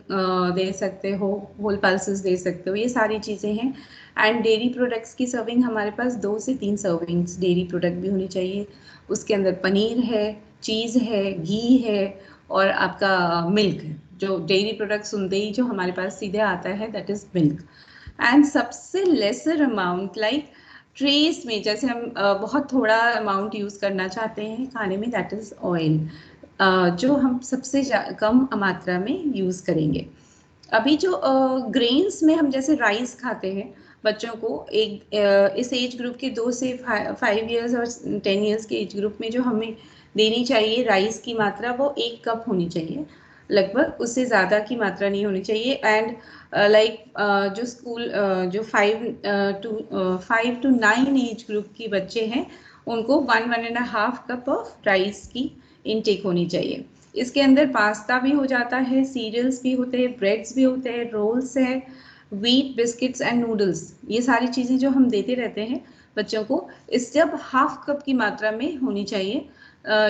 Speaker 2: दे सकते हो, होल पल्सेस दे सकते हो, ये सारी चीज़ें हैं। एंड डेयरी प्रोडक्ट्स की सर्विंग हमारे पास 2 से 3 सर्विंग्स डेयरी प्रोडक्ट भी होनी चाहिए। उसके अंदर पनीर है, चीज़ है, घी है, और आपका मिल्क है। जो डेयरी प्रोडक्ट सुनते ही जो हमारे पास सीधे आता है दैट इज मिल्क। एंड सबसे लेसर अमाउंट, लाइक ट्रेस में जैसे हम बहुत थोड़ा अमाउंट यूज़ करना चाहते हैं खाने में, दैट इज़ ऑयल, जो हम सबसे कम मात्रा में यूज़ करेंगे। अभी जो ग्रेन्स में हम जैसे राइस खाते हैं, बच्चों को इस एज ग्रुप के 2 से 5 इयर्स और 10 इयर्स के एज ग्रुप में जो हमें देनी चाहिए राइस की मात्रा, वो 1 कप होनी चाहिए लगभग, उससे ज़्यादा की मात्रा नहीं होनी चाहिए। एंड जो स्कूल जो 5 to 9 एज ग्रुप के बच्चे हैं उनको 1-1.5 कप ऑफ राइस की इनटेक होनी चाहिए। इसके अंदर पास्ता भी हो जाता है, सीरियल्स भी होते हैं, ब्रेड्स भी होते हैं, रोल्स है, व्हीट बिस्किट्स एंड नूडल्स, ये सारी चीज़ें जो हम देते रहते हैं बच्चों को, इस जब 1/2 कप की मात्रा में होनी चाहिए।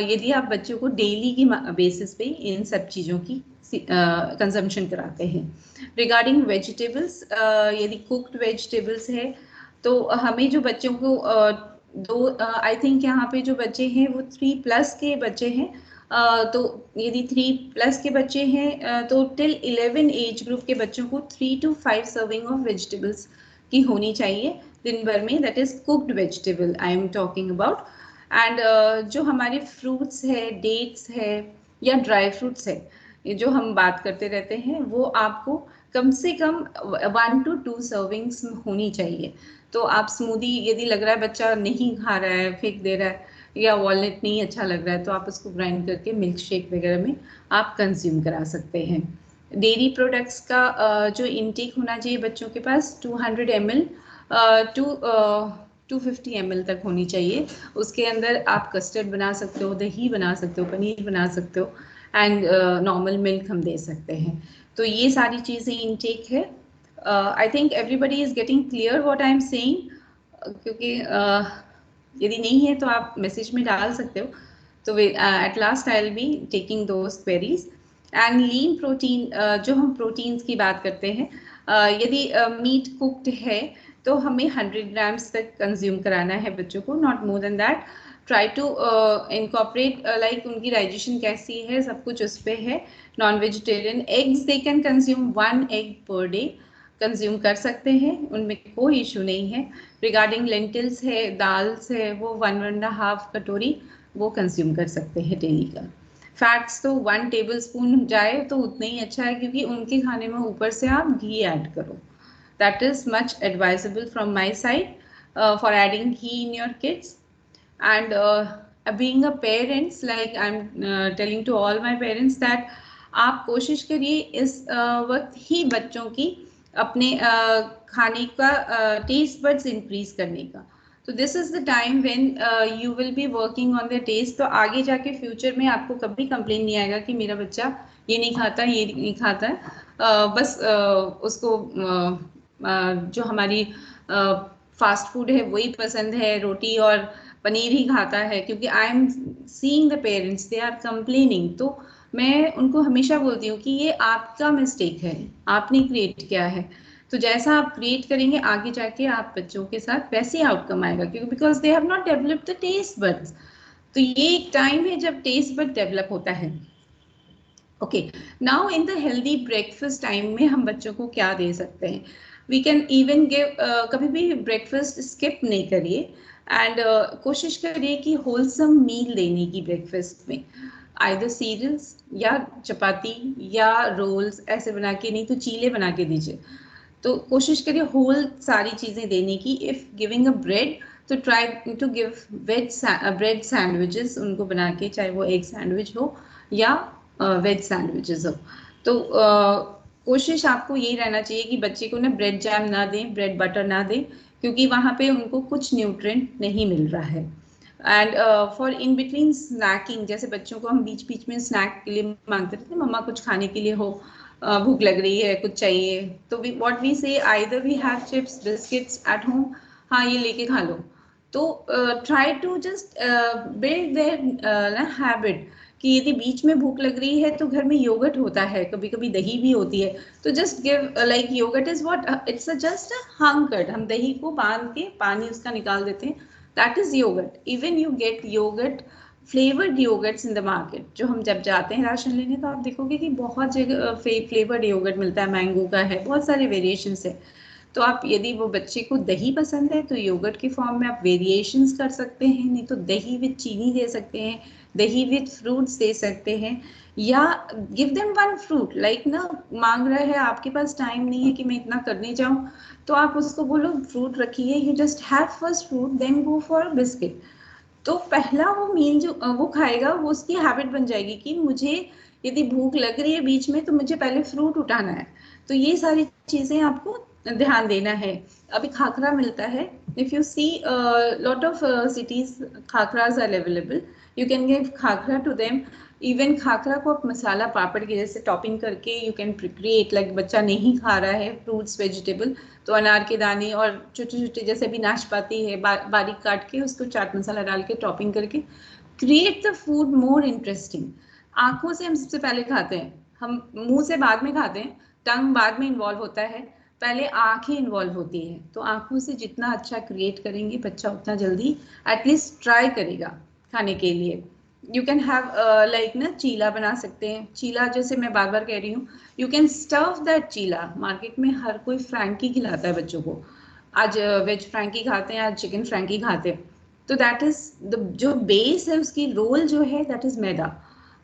Speaker 2: यदि आप बच्चों को डेली की बेसिस पे इन सब चीज़ों की कंजम्पशन कराते हैं। रिगार्डिंग वेजिटेबल्स, यदि कुक्ड वेजिटेबल्स है तो हमें जो बच्चों को आई थिंक यहाँ पे जो बच्चे हैं वो 3+ के बच्चे हैं, तो यदि 3+ के बच्चे हैं तो टिल 11 एज ग्रुप के बच्चों को 3 to 5 सर्विंग ऑफ वेजिटेबल्स की होनी चाहिए दिन भर में, that is cooked vegetable I am talking about. And जो हमारे फ्रूट्स है, डेट्स है या ड्राई फ्रूट्स है, ये जो हम बात करते रहते हैं, वो आपको कम से कम 1 to 2 सर्विंग्स होनी चाहिए। तो आप स्मूदी, यदि लग रहा है बच्चा नहीं खा रहा है, फेंक दे रहा है, या वॉलनट नहीं अच्छा लग रहा है, तो आप उसको ग्राइंड करके मिल्क शेक वगैरह में आप कंज्यूम करा सकते हैं। डेयरी प्रोडक्ट्स का जो इनटेक होना चाहिए बच्चों के पास 200 ml टू 250 ml तक होनी चाहिए। उसके अंदर आप कस्टर्ड बना सकते हो, दही बना सकते हो, पनीर बना सकते हो, एंड नॉर्मल मिल्क हम दे सकते हैं। तो ये सारी चीज़ें इनटेक है। I think everybody is getting clear what I am saying, क्योंकि यदि नहीं है तो आप मैसेज में डाल सकते हो। तो at last I will be taking those queries. And lean protein, जो हम प्रोटीन्स की बात करते हैं, यदि मीट कुक्ड है तो हमें 100 ग्राम्स तक कंज्यूम कराना है बच्चों को, not more than that. Try to incorporate, like उनकी डाइजेशन कैसी है, सब कुछ उस पर है। Non vegetarian eggs they can consume 1 egg per day, consume कर सकते हैं, उनमें कोई इशू नहीं है। रिगार्डिंग लेंटिल्स है, दाल्स है, वो 1-1.5 कटोरी वो कंज्यूम कर सकते हैं डेली का। फैट्स तो 1 टेबलस्पून जाए तो उतना ही अच्छा है, क्योंकि उनके खाने में ऊपर से आप घी ऐड करो। That is much advisable from my side for adding ghee in your kids. And being a parents, like I'm telling to all my parents that आप कोशिश करिए इस वक्त ही बच्चों की अपने खाने का टेस्ट बड्स इंक्रीज करने का। तो this is the time when you will be working on the taste. तो आगे जाके फ्यूचर में आपको कभी कंप्लेन नहीं आएगा कि मेरा बच्चा ये नहीं खाता, ये नहीं खाता है। बस उसको जो हमारी फास्ट फूड है वही पसंद है, रोटी और पनीर ही खाता है, क्योंकि I am seeing the parents they are complaining. तो मैं उनको हमेशा बोलती हूँ कि ये आपका मिस्टेक है, आपने क्रिएट किया है। तो जैसा आप क्रिएट करेंगे आगे जाके आप बच्चों के साथ वैसे आउटकम आएगा, क्योंकि because they have not developed the taste buds. तो ये एक टाइम है जब टेस्ट बड डेवलप होता है। Okay, now in the healthy breakfast time में हम बच्चों को क्या दे सकते हैं? वी कैन इवन गिव, कभी भी ब्रेकफास्ट स्किप नहीं करिए, एंड कोशिश करिए कि होलसम मील देने की ब्रेकफास्ट में, आइदर सीरियल्स या चपाती या रोल्स ऐसे बना के, नहीं तो चीले बना के दीजिए। तो कोशिश करिए होल सारी चीज़ें देने की। इफ़ गिविंग अ ब्रेड, तो try to give bread sandwiches उनको बना के, चाहे वो एग सैंडविच हो या वेज सैंडविचेस हो। तो कोशिश आपको यही रहना चाहिए कि बच्चे को ना ब्रेड जैम ना दें, ब्रेड बटर ना दें, क्योंकि वहाँ पे उनको कुछ न्यूट्रिएंट नहीं मिल रहा है। And for in between snacking, जैसे बच्चों को हम बीच बीच में स्नैक के लिए मांगते रहते हैं, मम्मा कुछ खाने के लिए हो, भूख लग रही है, कुछ चाहिए, तो what we say, either we have chips biscuits at home, हाँ ये लेके खा लो। तो try to just build their habit कि यदि बीच में भूख लग रही है तो घर में योगर्ट होता है, कभी कभी दही भी होती है, तो just give, like yoghurt is what, it's just a hung curd, हम दही को बांध के पानी उसका निकाल देते हैं, that is yoghurt. Even you get yoghurt, flavoured yoghurts in the market. जो हम जब जाते हैं राशन लेने तो आप देखोगे कि बहुत जगह फ्लेवर्ड योगर्ट मिलता है, मैंगो का है, बहुत सारे वेरिएशंस है। तो आप, यदि वो बच्चे को दही पसंद है तो योगर्ट के फॉर्म में आप वेरिएशंस कर सकते हैं, नहीं तो दही विद चीनी दे सकते हैं, दही विद फ्रूट्स दे सकते हैं, या give them one fruit, like ना मांग रहा है, आपके पास टाइम नहीं है कि मैं इतना करने जाऊं, तो आप उसको बोलो फ्रूट रखिए, you just have first fruit then go for biscuit. तो पहला वो मील जो वो खाएगा, वो उसकी हैबिट बन जाएगी कि मुझे यदि भूख लग रही है बीच में तो मुझे पहले फ्रूट उठाना है। तो ये सारी चीजें आपको ध्यान देना है। अभी खाखरा मिलता है, if you see lot of cities khakhras are available, you can give khakhra to them. Even khakhra को आप मसाला पापड़ के जैसे टॉपिंग करके यू कैन क्रिएट, लाइक बच्चा नहीं खा रहा है फ्रूट्स वेजिटेबल, तो अनार के दाने और छोटे छोटे जैसे भी नाशपाती है बारीक काट के उसको चाट मसाला डाल के टॉपिंग करके create the food more interesting. आंखों से हम सबसे पहले खाते हैं, हम मुंह से बाद में खाते हैं, टंग बाद में इन्वॉल्व होता है, पहले आंखें इन्वॉल्व होती है। तो आंखों से जितना अच्छा क्रिएट करेंगे बच्चा उतना जल्दी एटलीस्ट ट्राई करेगा खाने के लिए। यू कैन हैव लाइक ना चीला बना सकते हैं। चीला जैसे मैं बार बार कह रही हूँ, you can stuff that cheela. Market में हर कोई फ्रैंकी खिलाता है बच्चों को, आज वेज फ्रैंकी खाते हैं, आज चिकन फ्रैंकी खाते हैं। तो दैट इज द जो बेस है उसकी रोल जो है दैट इज मैदा।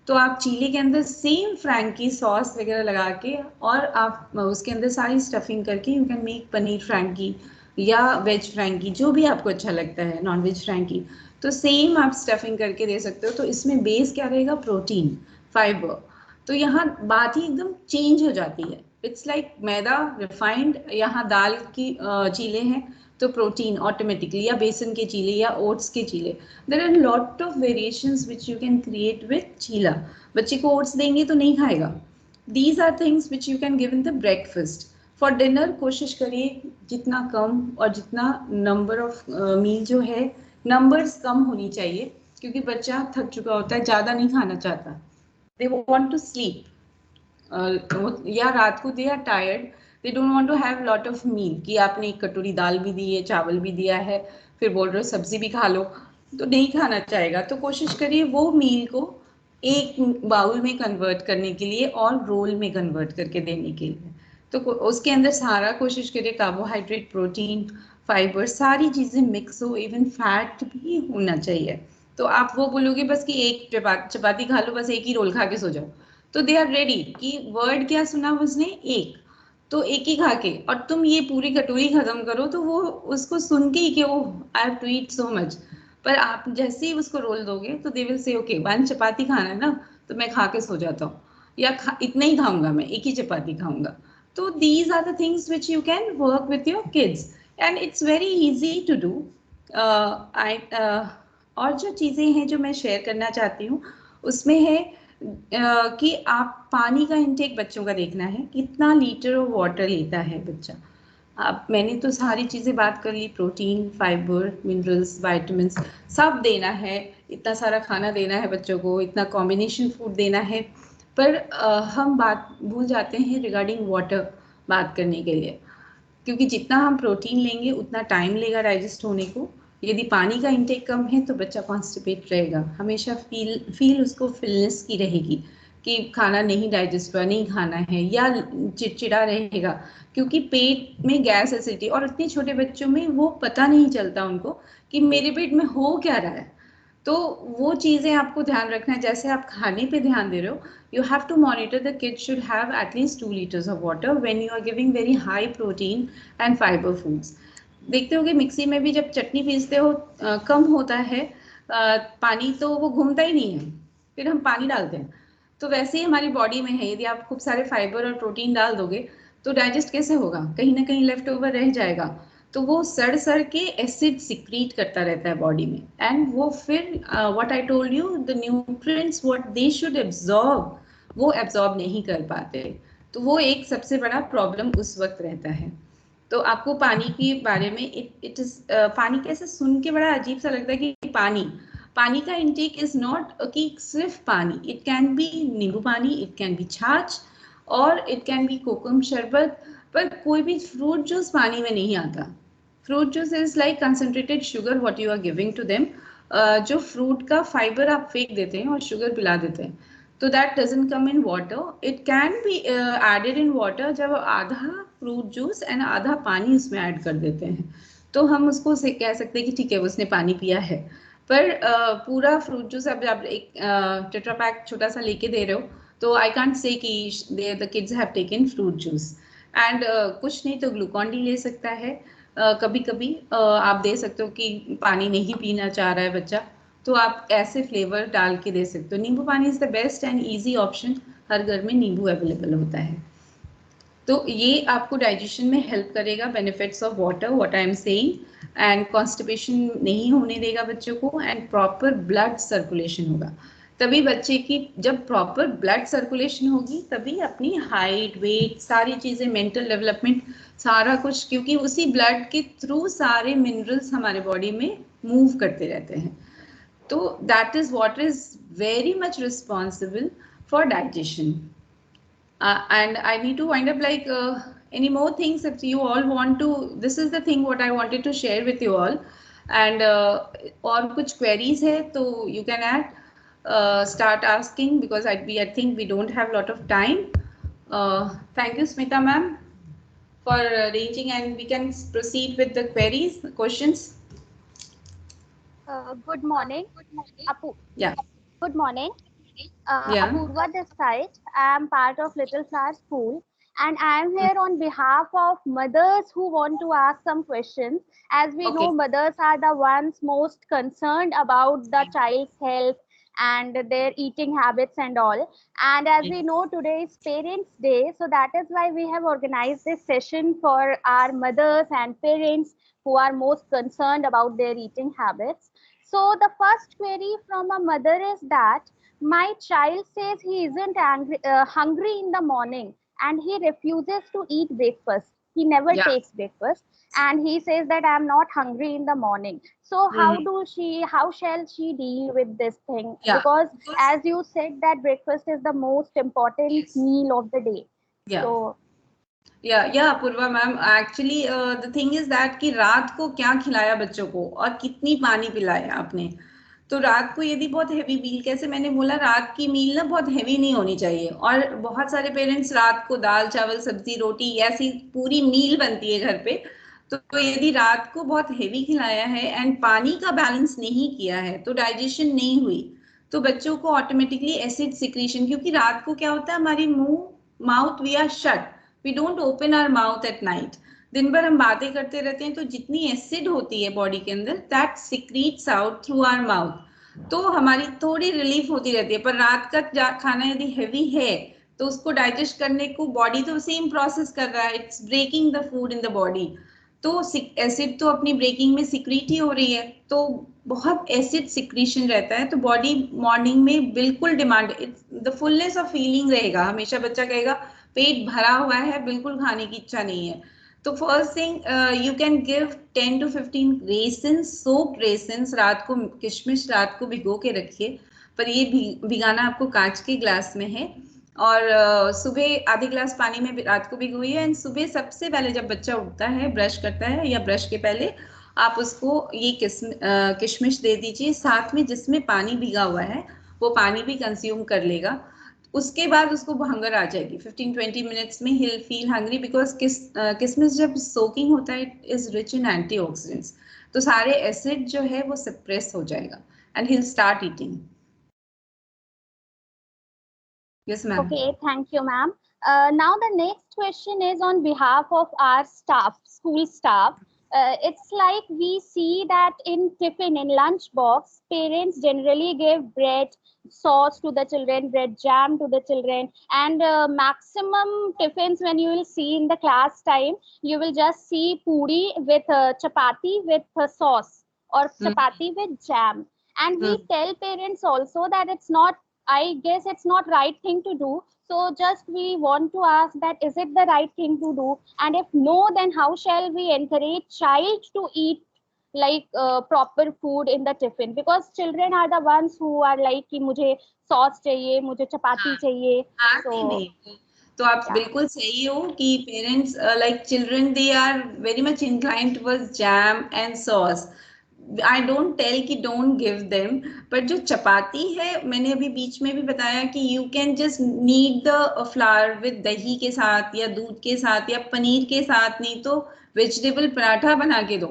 Speaker 2: तो आप चीले के अंदर सेम फ्रैंकी सॉस वगैरह लगा के और आप उसके अंदर सारी स्टफिंग करके you can make paneer frankie या वेज फ्रैंकी, जो भी आपको अच्छा लगता है, नॉन वेज फ्रैंकी, तो सेम आप स्टफिंग करके दे सकते हो। तो इसमें बेस क्या रहेगा? Protein, fibre. तो यहाँ बात ही एकदम चेंज हो जाती है। इट्स लाइक मैदा रिफाइंड, यहाँ दाल की चीले हैं तो प्रोटीन ऑटोमेटिकली, या बेसन के चीले या ओट्स के चीले। There are lot of variations which you can create with chila. बच्चे को ओट्स देंगे तो नहीं खाएगा। These are things which you can give in the breakfast. For dinner कोशिश करिए जितना कम, और जितना नंबर ऑफ मील जो है नंबर्स कम होनी चाहिए, क्योंकि बच्चा थक चुका होता है, ज़्यादा नहीं खाना चाहता, दे वांट टू स्लीप, या रात को they are tired, they don't want to have lot of meal, कि आपने एक कटोरी दाल भी दी है, चावल भी दिया है, फिर बोल रहे हो सब्जी भी खा लो, तो नहीं खाना चाहेगा। तो कोशिश करिए वो मील को एक बाउल में कन्वर्ट करने के लिए और रोल में कन्वर्ट करके देने के लिए। तो उसके अंदर सारा कोशिश करिए कार्बोहाइड्रेट, प्रोटीन, फाइबर, सारी चीज़ें मिक्स हो, इवन फैट भी होना चाहिए। तो आप वो बोलोगे बस कि एक चपाती खा लो, बस एक ही रोल खा के सो जाओ, तो दे आर रेडी कि वर्ड क्या सुना उसने, एक, तो एक ही खा के, और तुम ये पूरी कटोरी खत्म करो, तो वो उसको सुन के ही कि वो I have to eat so much. पर आप जैसे ही उसको रोल दोगे तो they will say okay, one chapati खाना है ना, तो मैं खा के सो जाता हूँ, या इतना ही खाऊंगा, मैं एक ही चपाती खाऊंगा। तो these are the things which you can work with your kids, and it's very easy to do. और जो चीज़ें हैं जो मैं शेयर करना चाहती हूँ उसमें है कि आप पानी का इंटेक बच्चों का देखना है, कितना लीटर ऑफ वाटर लेता है बच्चा। अब मैंने तो सारी चीज़ें बात कर ली, प्रोटीन, फाइबर, मिनरल्स, वाइटामिन्स सब देना है, इतना सारा खाना देना है बच्चों को, इतना कॉम्बिनेशन फूड देना है। पर हम बात भूल जाते हैं रिगार्डिंग वाटर बात करने के लिए, क्योंकि जितना हम प्रोटीन लेंगे उतना टाइम लेगा डाइजेस्ट होने को। यदि पानी का इंटेक कम है तो बच्चा कॉन्स्टिपेट रहेगा, हमेशा फील उसको फिलनेस की रहेगी कि खाना नहीं डाइजेस्ट हुआ, नहीं खाना है, या चिड़चिड़ा रहेगा, क्योंकि पेट में गैस एसिडिटी, और इतने छोटे बच्चों में वो पता नहीं चलता उनको कि मेरे पेट में हो क्या रहा है। तो वो चीज़ें आपको ध्यान रखना है। जैसे आप खाने पे ध्यान दे रहे हो, you have to monitor the kid should have at least 2 liters of water when you are giving very high protein and fiber foods. देखते हो कि मिक्सी में भी जब चटनी पीसते हो कम होता है पानी, तो वो घूमता ही नहीं है, फिर हम पानी डालते हैं। तो वैसे ही हमारी बॉडी में है, यदि आप खूब सारे फाइबर और प्रोटीन डाल दोगे तो डाइजेस्ट कैसे होगा? कहीं ना कहीं लेफ्ट ओवर रह जाएगा, तो वो सड़ सड़ के एसिड सिक्रीट करता रहता है बॉडी में, एंड वो फिर what I told you, the nutrients what they should absorb, वो एब्जॉर्ब नहीं कर पाते। तो वो एक सबसे बड़ा प्रॉब्लम उस वक्त रहता है। तो आपको पानी के बारे में इट इज पानी कैसे सुन के बड़ा अजीब सा लगता है कि पानी का इंटेक इज नॉट कि सिर्फ पानी, इट कैन बी नींबू पानी, इट कैन बी छाछ, और इट कैन बी कोकम शरबत। पर कोई भी फ्रूट जूस पानी में नहीं आता। Fruit juice is like concentrated sugar what you are giving to them. जो फ्रूट का फाइबर आप फेंक देते हैं और शुगर पिला देते हैं, तो that doesn't come in water, it can be added in water. जब आधा फ्रूट जूस एंड आधा पानी उसमें ऐड कर देते हैं, तो हम उसको कह सकते हैं कि ठीक है उसने पानी पिया है। पर पूरा फ्रूट जूस अब आप एक टेट्रा पैक छोटा सा लेके दे रहे हो, तो आई कांट से कि the kids have taken fruit juice. And कुछ नहीं तो ग्लूकॉन डी ले सकता है, कभी कभी आप दे सकते हो कि पानी नहीं पीना चाह रहा है बच्चा, तो आप ऐसे फ्लेवर डाल के दे सकते हो। Nimbu pani is the best and easy option, हर घर में नींबू अवेलेबल होता है। तो ये आपको डाइजेशन में हेल्प करेगा, benefits of water what I am saying, and constipation नहीं होने देगा बच्चों को, एंड प्रॉपर ब्लड सर्कुलेशन होगा। तभी बच्चे की जब प्रॉपर ब्लड सर्कुलेशन होगी तभी अपनी हाइट, वेट, सारी चीज़ें, मेंटल डेवलपमेंट, सारा कुछ, क्योंकि उसी ब्लड के थ्रू सारे मिनरल्स हमारे बॉडी में मूव करते रहते हैं। तो that is what is very much responsible for digestion. And I need to wind up, like any more things if you all want to. This is the thing what I wanted to share with you all. And और कुछ queries है तो you can add, start asking, because I think we don't have a lot of time. Thank you Smita ma'am for arranging, and we can proceed with the queries, questions.
Speaker 4: Good morning. Apu.
Speaker 2: Yeah.
Speaker 4: Good morning.
Speaker 2: Yeah.
Speaker 4: Apurva this side. I am part of Little Flower School, and I am here on behalf of mothers who want to ask some questions. As we know, mothers are the ones most concerned about the child's health and their eating habits and all. And as we know, today is Parents' Day, so that is why we have organized this session for our mothers and parents who are most concerned about their eating habits. So the first query from a mother is that my child says he isn't hungry in the morning and he refuses to eat breakfast. He never takes breakfast and he says that I'm not hungry in the morning. So how shall she deal with this thing? Because as you said that breakfast is the most important meal of the day. So
Speaker 2: Purva ma'am, actually the thing is that कि रात को क्या खिलाया बच्चों को और कितनी पानी पिलाया आपने। तो रात को यदि बहुत हैवी मील, कैसे मैंने बोला, रात की मील ना बहुत हैवी नहीं होनी चाहिए, और बहुत सारे पेरेंट्स रात को दाल चावल सब्जी रोटी ऐसी पूरी मील बनती है घर पे, तो यदि रात को बहुत हैवी खिलाया है एंड पानी का बैलेंस नहीं किया है तो डाइजेशन नहीं हुई, तो बच्चों को ऑटोमेटिकली एसिड सिक्रीशन, क्योंकि रात को क्या होता है, हमारी mouth we are shut, we don't open our mouth at night, दिन भर हम बातें करते रहते हैं, तो जितनी एसिड होती है बॉडी के अंदर that secretes out through our mouth, तो हमारी थोड़ी रिलीफ होती रहती है। पर रात का खाना यदि हैवी है तो उसको डाइजेस्ट करने को बॉडी तो सेम प्रोसेस कर रहा है, it's breaking the food in the body, तो एसिड तो अपनी ब्रेकिंग में सिक्रीट ही हो रही है, तो बहुत एसिड सिक्रीशन रहता है, तो बॉडी मॉर्निंग में बिल्कुल demand, the fullness of feeling रहेगा, हमेशा बच्चा कहेगा पेट भरा हुआ है, बिल्कुल खाने की इच्छा नहीं है। तो first thing you can give 10 to 15 raisins, soak raisins, रात को किशमिश रात को भिगो के रखिए, पर ये भिगाना आपको कांच के ग्लास में है, और सुबह आधे ग्लास पानी में रात को भिगोइए, एंड सुबह सबसे पहले जब बच्चा उठता है ब्रश करता है या ब्रश के पहले आप उसको ये किशमिश दे दीजिए, साथ में जिसमें पानी भिगा हुआ है वो पानी भी कंज्यूम कर लेगा। उसके बाद उसको हंगर आ जाएगी 15-20 मिनट्स में, he will feel hungry, because किशमिश जब सोकिंग होता है it is rich in antioxidants, तो सारे एसिड जो है वो सप्रेस हो जाएगा and he will start eating. Yes, ma'am.
Speaker 4: Okay, thank you, ma'am. Now the next question is on behalf of our staff, school staff. It's like we see that in tiffin, in lunch box, parents generally give bread sauce to the children, bread jam to the children, and maximum tiffins when you will see in the class time, you will just see puri with chapati with sauce or chapati with jam. And we tell parents also that it's not, I guess it's not right thing to do. So just we want to ask that is it the right thing to do, and if no, then how shall we encourage child to eat like proper food in the tiffin, because children are the ones who are like कि मुझे sauce चाहिए, मुझे चपाती चाहिए।
Speaker 2: तो आप बिल्कुल सही हो कि parents like children they are very much inclined towards jam and sauce. I don't tell कि don't give them, but जो चपाती है मैंने अभी बीच में भी बताया कि you can just knead the flour with दही के साथ या दूध के साथ या पनीर के साथ, नहीं तो वेजिटेबल पराठा बना के दो,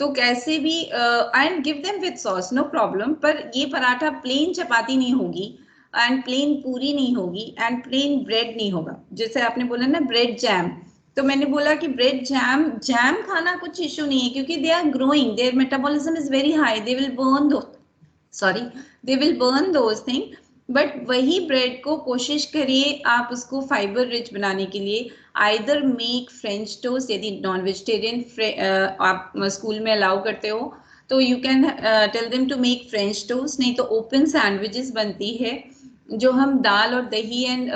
Speaker 2: तो कैसे भी and give them with sauce, no problem, पर ये पराठा प्लेन चपाती नहीं होगी एंड प्लेन पूरी नहीं होगी एंड प्लेन ब्रेड नहीं होगा। जैसे आपने बोला ना ब्रेड जैम, तो मैंने बोला कि ब्रेड जैम जैम खाना कुछ इश्यू नहीं है, क्योंकि they are growing, their metabolism is very high, they will burn those thing. But वही ब्रेड को कोशिश करिए आप उसको फाइबर रिच बनाने के लिए, आइदर मेक फ्रेंच टोस्ट, यदि नॉन वेजिटेरियन आप स्कूल में अलाउ करते हो तो you can tell them to make French toast, नहीं तो ओपन सैंडविचेस बनती है जो हम दाल और दही एंड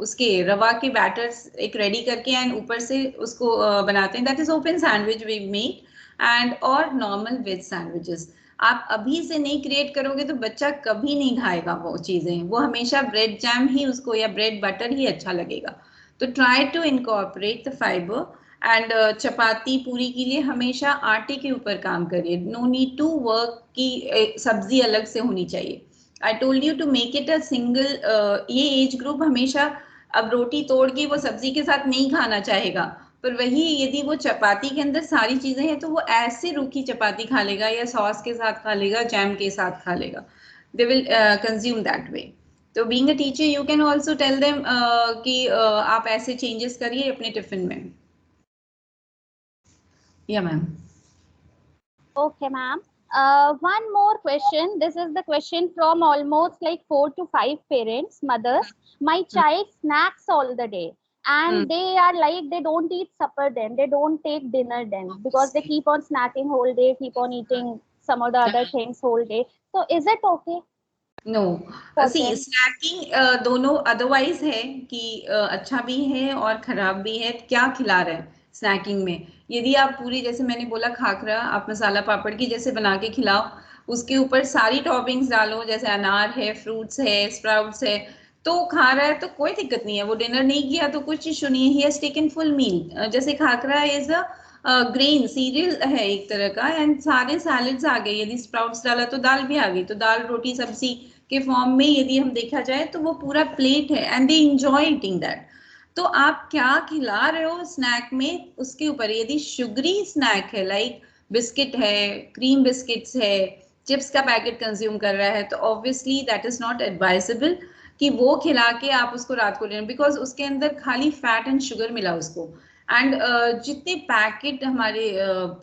Speaker 2: उसके रवा के बैटर्स एक रेडी करके एंड ऊपर से उसको बनाते हैं, that is open sandwich we make, and और नॉर्मल वेज सैंडविचेस। आप अभी से नहीं क्रिएट करोगे तो बच्चा कभी नहीं खाएगा वो चीजें, वो हमेशा ब्रेड जैम ही उसको या ब्रेड बटर ही अच्छा लगेगा। तो try to incorporate the fibre and chapati puri के लिए हमेशा आटे के ऊपर काम करिए, नो नीड टू वर्क की सब्जी अलग से होनी चाहिए। I told you to make it a single, ये एज ग्रुप हमेशा अब रोटी तोड़ के वो सब्जी के साथ नहीं खाना चाहेगा, पर वही यदि वो चपाती के अंदर सारी चीजें हैं तो वो ऐसे रूखी चपाती खा लेगा या सॉस के साथ खा लेगा, जैम के साथ खा लेगा, they will consume that way. तो being a teacher you can also tell them कि आप ऐसे चेंजेस करिए अपने टिफिन में। Yeah ma'am.
Speaker 4: Okay, ma'am. One more question. This is the question from almost like 4 to 5 parents, mothers. My child snacks all the day, and they are like they don't eat supper then, they don't take dinner then, because they keep on snacking whole day, keep on eating some of the other things whole day. So is it okay
Speaker 2: no
Speaker 4: for
Speaker 2: see
Speaker 4: them?
Speaker 2: Snacking दोनों otherwise है कि अच्छा भी है और खराब भी है, क्या खिला रहे हैं स्नैकिंग में। यदि आप पूरी, जैसे मैंने बोला खाखरा आप मसाला पापड़ की जैसे बना के खिलाओ, उसके ऊपर सारी टॉपिंग्स डालो, जैसे अनार है, फ्रूट्स है, स्प्राउट्स है, तो खा रहा है तो कोई दिक्कत नहीं है। वो डिनर नहीं किया तो कुछ इशू नहीं है, he has taken full meal. जैसे khakhra is a grain cereal है एक तरह का, एंड सारे सैलेड्स आ गए, यदि स्प्राउट्स डाला तो दाल भी आ गई, तो दाल रोटी सब्जी के फॉर्म में यदि हम देखा जाए तो वो पूरा प्लेट है and they enjoy eating that. तो आप क्या खिला रहे हो स्नैक में उसके ऊपर, यदि शुगरी स्नैक है लाइक बिस्किट है, क्रीम बिस्किट्स है, चिप्स का पैकेट कंज्यूम कर रहा है, तो obviously that is not advisable कि वो खिला के आप उसको रात को लेना, बिकॉज उसके अंदर खाली फैट एंड शुगर मिला उसको। एंड जितने पैकेट हमारे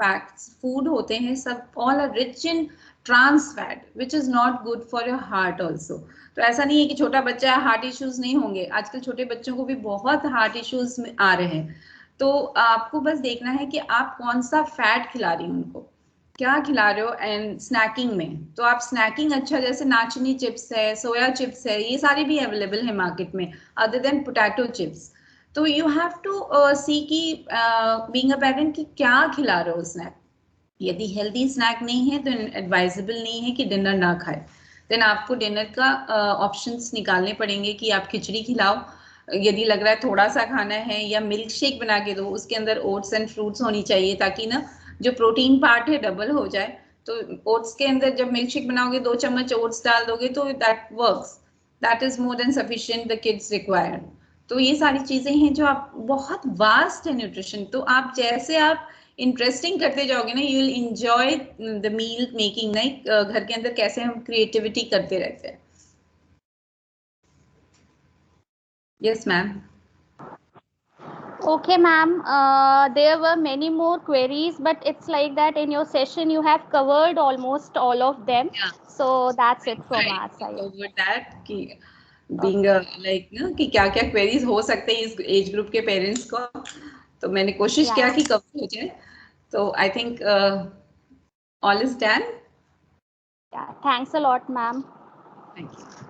Speaker 2: पैक्ड फूड होते हैं सब all are rich in trans fat which is not good for your heart also. तो ऐसा नहीं है कि छोटा बच्चा हार्ट इश्यूज नहीं होंगे, आजकल छोटे बच्चों को भी बहुत हार्ट इश्यूज आ रहे हैं। तो आपको बस देखना है कि आप कौन सा फैट खिला रही हो उनको, क्या खिला रहे हो। एंड स्नैकिंग में तो आप स्नैकिंग अच्छा, जैसे नाचनी चिप्स है, सोया चिप्स है, ये सारी भी अवेलेबल है मार्केट में अदर देन पोटैटो चिप्स। तो यू हैव टू सी की बीइंग अ पेरेंट कि क्या खिला रहे हो स्नैक। यदि हेल्दी स्नैक नहीं है तो एडवाइजेबल नहीं है कि डिनर ना खाए, देन आपको डिनर का ऑप्शंस निकालने पड़ेंगे कि आप खिचड़ी खिलाओ, यदि लग रहा है थोड़ा सा खाना है, या मिल्क शेक बना के दो, उसके अंदर ओट्स एंड फ्रूट्स होनी चाहिए ताकि ना जो प्रोटीन पार्ट है डबल हो जाए। तो ओट्स के अंदर जब मिल्क शेक बनाओगे 2 चम्मच ओट्स डाल दोगे तो that works, that is more than sufficient the kids required. तो ये सारी चीजें हैं जो आप, बहुत वास्ट है न्यूट्रिशन, तो आप जैसे आप इंटरेस्टिंग करते जाओगे ना, you will enjoy the meal making. Like घर के अंदर कैसे हम क्रिएटिविटी करते रहते हैं। Yes ma'am.
Speaker 4: Okay, ma'am. There were many more queries, but it's like that in your session you have covered almost all of them.
Speaker 2: Yeah.
Speaker 4: So that's it from our side.
Speaker 2: Over that कि being like ना कि क्या क्या queries हो सकते हैं इस as group के पेरेंट्स को, तो मैंने कोशिश किया कि कवर हो जाए। तो I think all is done.
Speaker 4: Yeah, thanks a lot, ma'am.
Speaker 2: Thank you.